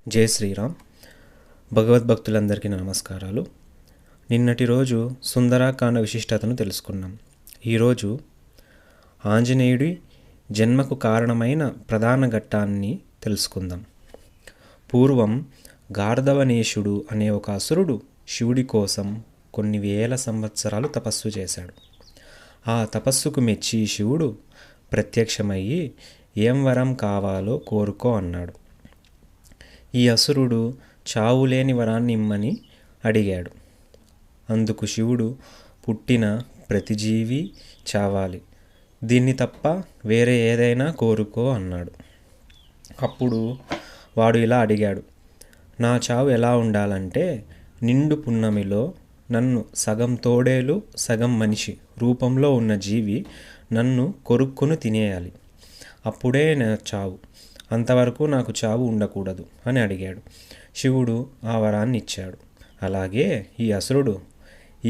జై శ్రీరామ్. భగవద్భక్తులందరికీ నమస్కారాలు. నిన్నటి రోజు సుందరాకాండ విశిష్టతను తెలుసుకున్నాం. ఈరోజు ఆంజనేయుడి జన్మకు కారణమైన ప్రధాన ఘట్టాన్ని తెలుసుకుందాం. పూర్వం గార్ధవనేశుడు అనే ఒక అసురుడు శివుడి కోసం కొన్ని వేల సంవత్సరాలు తపస్సు చేశాడు. ఆ తపస్సుకు మెచ్చి శివుడు ప్రత్యక్షమయ్యి ఏం వరం కావాలో కోరుకో అన్నాడు. ఈ అసురుడు చావులేని వరాన్ని ఇమ్మని అడిగాడు. అందుకు శివుడు, పుట్టిన ప్రతి జీవి చావాలి, దీన్ని తప్ప వేరే ఏదైనా కోరుకో అన్నాడు. అప్పుడు వాడు ఇలా అడిగాడు, నా చావు ఎలా ఉండాలంటే నిండు పున్నమిలో నన్ను సగం తోడేలు సగం మనిషి రూపంలో ఉన్న జీవి నన్ను కొరుక్కుని తినేయాలి, అప్పుడే నా చావు, అంతవరకు నాకు చావు ఉండకూడదు అని అడిగాడు. శివుడు ఆ వరాన్ని ఇచ్చాడు. అలాగే ఈ అసురుడు,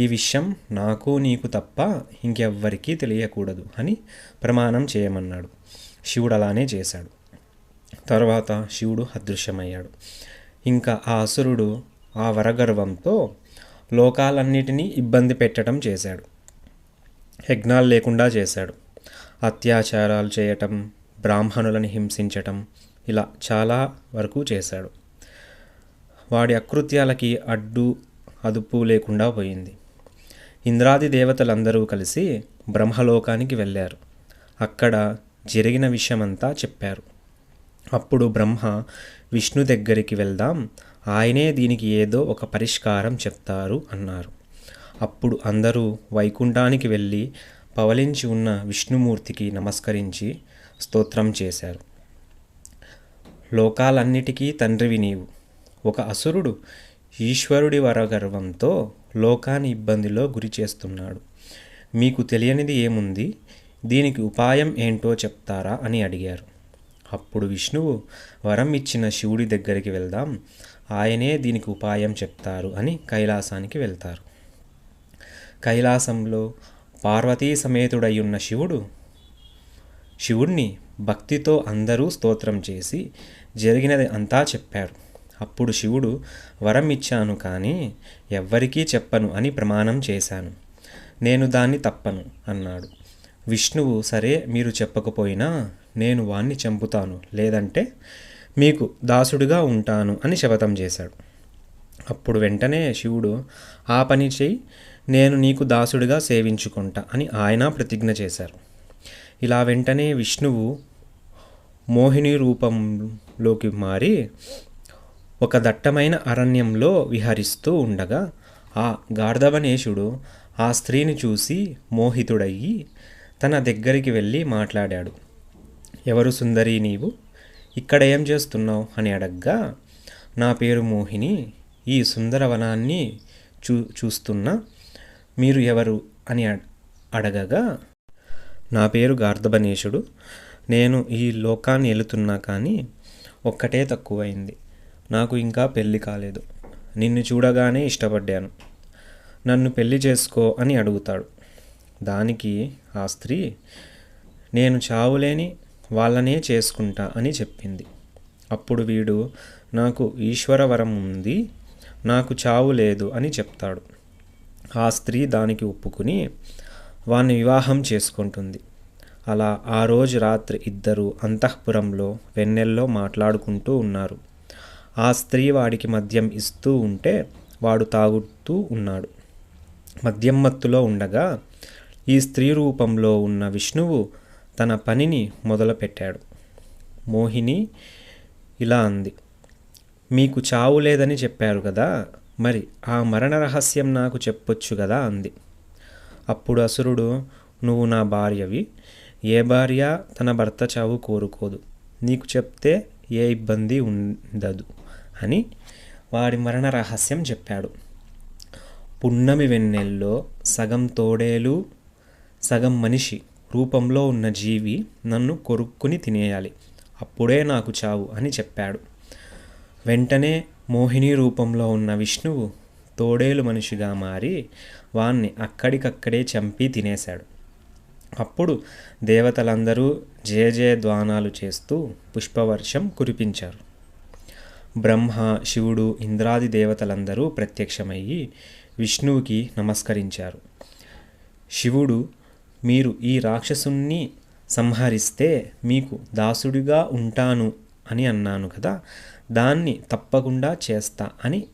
ఈ విషయం నాకు నీకు తప్ప ఇంకెవ్వరికీ తెలియకూడదు అని ప్రమాణం చేయమన్నాడు. శివుడు అలానే చేశాడు. తర్వాత శివుడు అదృశ్యమయ్యాడు. ఇంకా ఆ అసురుడు ఆ వరగర్వంతో లోకాలన్నిటినీ ఇబ్బంది పెట్టడం చేశాడు. యజ్ఞాలు లేకుండా చేశాడు. అత్యాచారాలు చేయటం, బ్రాహ్మణులను హింసించటం, ఇలా చాలా వరకు చేశాడు. వాడి అకృత్యాలకి అదుపు లేకుండా పోయింది. ఇంద్రాది దేవతలందరూ కలిసి బ్రహ్మలోకానికి వెళ్ళారు. అక్కడ జరిగిన విషయమంతా చెప్పారు. అప్పుడు బ్రహ్మ విష్ణు దగ్గరికి వెళ్దాం, ఆయనే దీనికి ఏదో ఒక పరిష్కారం చెప్తారు అన్నారు. అప్పుడు అందరూ వైకుంఠానికి వెళ్ళి పవలించి ఉన్న విష్ణుమూర్తికి నమస్కరించి స్తోత్రం చేశారు. లోకాలన్నిటికీ తండ్రివి నీవు. ఒక అసురుడు ఈశ్వరుడి వరగర్వంతో లోకాన్ని ఇబ్బందిలో గురి చేస్తున్నాడు. మీకు తెలియనిది ఏముంది, దీనికి ఉపాయం ఏంటో చెప్తారా అని అడిగారు. అప్పుడు విష్ణువు, వరం ఇచ్చిన శివుడి దగ్గరికి వెళ్దాం, ఆయనే దీనికి ఉపాయం చెప్తారు అని కైలాసానికి వెళ్తారు. కైలాసంలో పార్వతీ సమేతుడయ్యున్న శివుడిని భక్తితో అందరూ స్తోత్రం చేసి జరిగినది అంతా చెప్పారు. అప్పుడు శివుడు, వరం ఇచ్చాను కానీ ఎవ్వరికీ చెప్పను అని ప్రమాణం చేశాను, నేను దాన్ని తప్పను అన్నాడు. విష్ణువు, సరే మీరు చెప్పకపోయినా నేను వాణ్ణి చంపుతాను, లేదంటే మీకు దాసుడిగా ఉంటాను అని శపథం చేశాడు. అప్పుడు వెంటనే శివుడు, ఆ పని చేయి, నేను నీకు దాసుడిగా సేవించుకుంటా అని ఆయన ప్రతిజ్ఞ చేశారు. ఇలా వెంటనే విష్ణువు మోహిని రూపంలోకి మారి ఒక దట్టమైన అరణ్యంలో విహరిస్తూ ఉండగా ఆ గార్ధవనేశుడు ఆ స్త్రీని చూసి మోహితుడయ్యి తన దగ్గరికి వెళ్ళి మాట్లాడాడు. ఎవరు సుందరి నీవు, ఇక్కడ ఏం చేస్తున్నావు అని అడగ్గా, నా పేరు మోహిని, ఈ సుందరవనాన్ని చూస్తున్నా, మీరు ఎవరు అని అడగగా, నా పేరు గార్ధవనేశుడు, నేను ఈ లోకాన్ని వెళుతున్నా కానీ ఒక్కటే తక్కువైంది, నాకు ఇంకా పెళ్ళి కాలేదు, నిన్ను చూడగానే ఇష్టపడ్డాను, నన్ను పెళ్లి చేసుకో అని అడుగుతాడు. దానికి ఆ స్త్రీ, నేను చావులేని వాళ్ళనే చేసుకుంటా అని చెప్పింది. అప్పుడు వీడు, నాకు ఈశ్వర వరం ఉంది, నాకు చావు లేదు అని చెప్తాడు. ఆ స్త్రీ దానికి ఒప్పుకుని వాణ్ణి వివాహం చేసుకుంటుంది. అలా ఆ రోజు రాత్రి ఇద్దరు అంతఃపురంలో వెన్నెల్లో మాట్లాడుకుంటూ ఉన్నారు. ఆ స్త్రీ వాడికి మద్యం ఇస్తూ ఉంటే వాడు తాగుతూ ఉన్నాడు. మద్యం మత్తులో ఉండగా ఈ స్త్రీ రూపంలో ఉన్న విష్ణువు తన పనిని మొదలుపెట్టాడు. మోహిని ఇలా అంది, మీకు చావు లేదని చెప్పారు కదా, మరి ఆ మరణ రహస్యం నాకు చెప్పొచ్చు కదా అంది. అప్పుడు అసురుడు, నువ్వు నా భార్యవి, ఏ భార్య తన భర్త చావు కోరుకోదు, నీకు చెప్తే ఏ ఇబ్బంది ఉండదు అని వాడి మరణ రహస్యం చెప్పాడు. పున్నమి వెన్నెల్లో సగం తోడేలు సగం మనిషి రూపంలో ఉన్న జీవి నన్ను కొరుక్కుని తినేయాలి, అప్పుడే నాకు చావు అని చెప్పాడు. వెంటనే మోహిని రూపంలో ఉన్న విష్ణువు తోడేలు మనిషిగా మారి వాణ్ణి అక్కడికక్కడే చంపి తినేశాడు. అప్పుడు దేవతలందరూ జయ జయ ధ్వానాలు చేస్తూ పుష్పవర్షం కురిపించారు. బ్రహ్మ, శివుడు, ఇంద్రాది దేవతలందరూ ప్రత్యక్షమయ్యి విష్ణువుకి నమస్కరించారు. శివుడు, మీరు ఈ రాక్షసుణ్ణి సంహరిస్తే మీకు దాసుడిగా ఉంటాను అని అన్నాను కదా, దాన్ని తప్పకుండా చేస్తా అని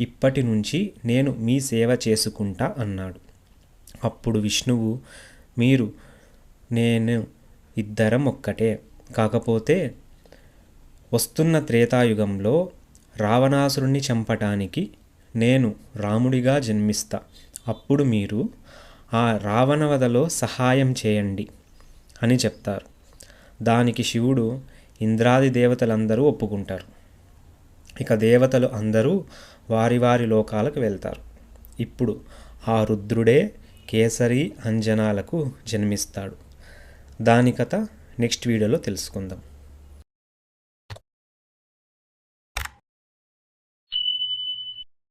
ఇప్పటి నుంచి నేను మీ సేవ చేసుకుంటా అన్నాడు. అప్పుడు విష్ణువు, మీరు నేను ఇద్దరం ఒక్కటే, కాకపోతే వస్తున్న త్రేతాయుగంలో రావణాసురుణ్ణి చంపటానికి నేను రాముడిగా జన్మిస్తా. అప్పుడు మీరు ఆ రావణవధలో సహాయం చేయండి అని చెప్తారు. దానికి శివుడు, ఇంద్రాది దేవతలందరూ ఒప్పుకుంటారు. ఇక దేవతలు అందరూ వారి వారి లోకాలకు వెళ్తారు. ఇప్పుడు ఆ రుద్రుడే కేసరి అంజనాలకు జన్మిస్తాడు. దాని కథ నెక్స్ట్ వీడియోలో తెలుసుకుందాం.